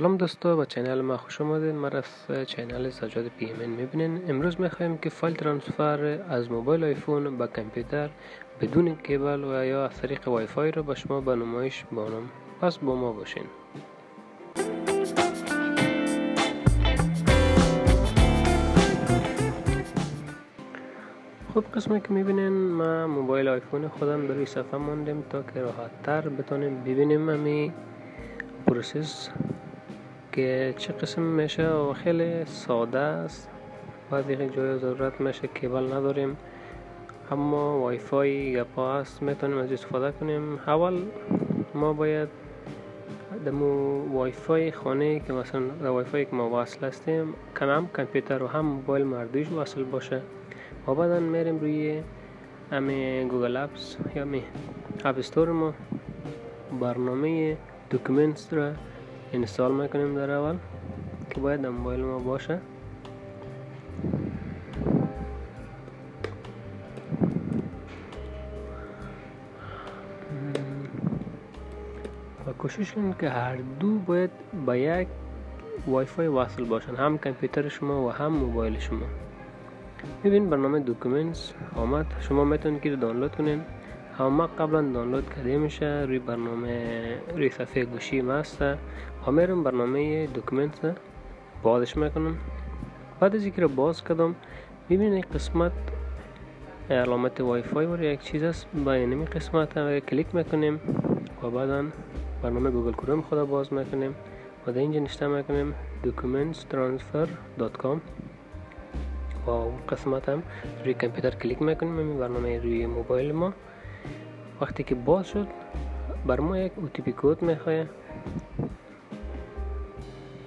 سلام دوستا، به چینل ما خوش آمدید. ما از چینل سجاد پی ام این میبینین. امروز میخوایم که فایل ترانسفر از موبایل آیفون به کامپیوتر بدون کیبل و یا از طریق وای فای رو به شما به نمایش بانم. پس با ما باشین. خب قسمی که میبینین ما موبایل آیفون خودم در روی صفحه موندیم تا که راحت تر بتونیم ببینیم امی پروسس که چه قسم میشه و خیلی ساده است. بعضی جای ضرورت میشه کیبل نداریم اما وای فای گپا هست میتونیم از استفاده کنیم. اول ما باید دمو وای فای خانه که مثلا وای فای که ما وصل هستیم هم کامپیوتر و هم موبایل مردوش وصل باشه و بعدا میریم روی امی گوگل اپس یا می اپ استور ما برنامه داکیومنتس را اینستال میکنیم در اول که باید در موبایل ما باشه. و کوشش کنید که هر دو باید با یک وای فای وصل باشن، هم کامپیوتر شما و هم موبایل شما. ببین برنامه داکیومنتس آمد، شما میتونید که دانلود کنین. اما قبلا دانلود کرده میشه روی برنامه روی صفحه گوشی ما هست و میرم برنامه داکیومنتس بازش میکنم. بعد از اینکه باز کردم ببینید قسمت علامت وای فای و یک چیز است، با این قسمت کلیک میکنیم و بعدا برنامه گوگل کروم خود باز میکنیم و در اینجا نشته میکنیم documentstransfer.com و اون قسمت هم روی کامپیوتر کلیک میکنیم. این برنامه روی موبایل ما وقتی که باز شد بر ما یک OTP کد میخواد،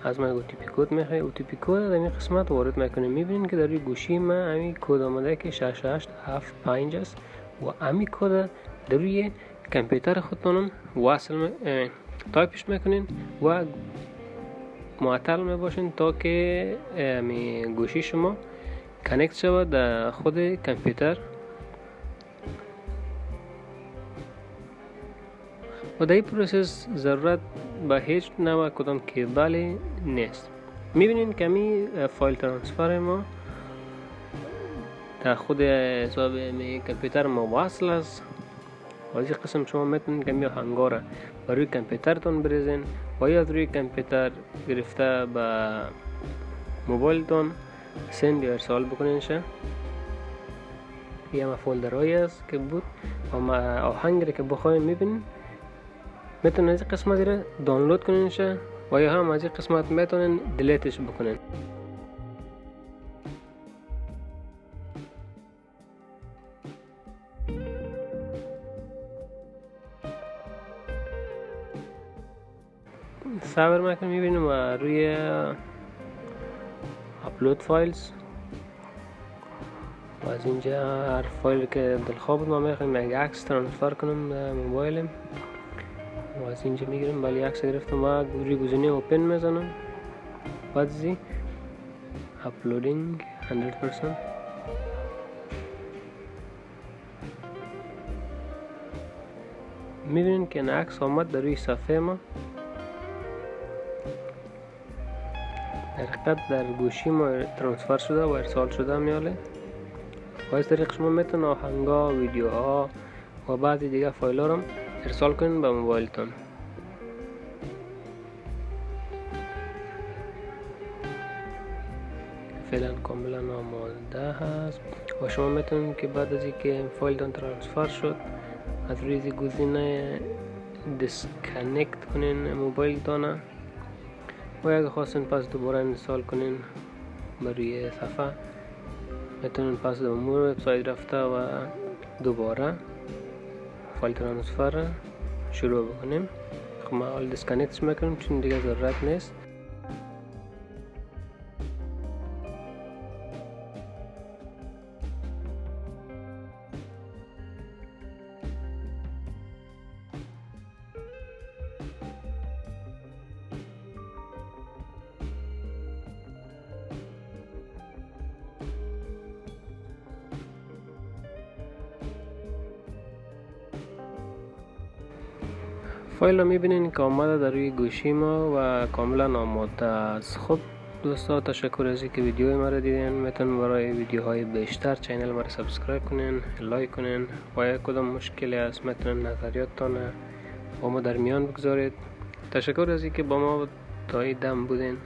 از ما OTP کد میخواد. OTP کد در این قسمت وارد میکنیم. میبینید که در روی گوشی ما همین کد آمده که 6875 است و همین کد در روی کامپیوتر خودتون وصل تایپش میکنین و معطل میباشین تا که گوشی شما کانکت شود در خود کامپیوتر و در این پروسس ضرورت به هیچ نوع کدام کیبلی نیست. میبینین که می فایل ترانسفر ما در خود حساب کامپیوتر ما وصل است و از این قسم شما میتونید که می آهنگا روی کامپیوترتون بریزین و یا از روی کامپیوتر گرفته به موبایلتون سند یا ارسال بکنین. یه ما فولدرهایی است که بود و ما آهنگ که بخواین میبینین میتونین از این قسمت را دانلود کنین و یا هم از این قسمت میتونین دیلیتش بکنین. صبر میکنیم میبینیم و روی اپلود فایلز و از اینجا هر فایل که دلخواه بود ما میخوایم یک عکس ترانسفر کنیم به موبایلم و از اینجا میگیریم. ولی عکس گرفتم و روی گزینه اوپن میزنم. بعد از این اپلودینگ 100% میبینیم که این عکس آمد در روی صفحه ما. در حقیقت در گوشی ما ترانسفر شده و ارسال شده میاله و از طریق شما میتونید آهنگا، ویدیوها و بعضی دیگه فایل ها رو ارسال کنید به موبایلتون. فعلا کاملا آماده هست و شما میتونید که بعد از اینکه فایلتون ترانسفر شد از روی گزینه دیسکانکت کنین موبایلتون و اگه خواستین پس دوباره اینستال کنین برای صفحه میتونین پس به امور وبسایت رفته و دوباره فایل ترانسفر شروع بکنیم. خب ما اول دیسکانکتش میکنیم چون دیگه ضرورت نیست. فایل رو میبینین که آمده در روی گوشی ما و کاملا آماده است. خب دوستا، تشکر از اینکه ویدیو ما رو دیدین. میتونین برای ویدیوهای بیشتر چینل ما رو سابسکرایب کنین، لایک کنین و یا کدام مشکلی هست میتونین نظریاتتان با ما در میان بگذارید. تشکر از اینکه با ما تا این دم بودین.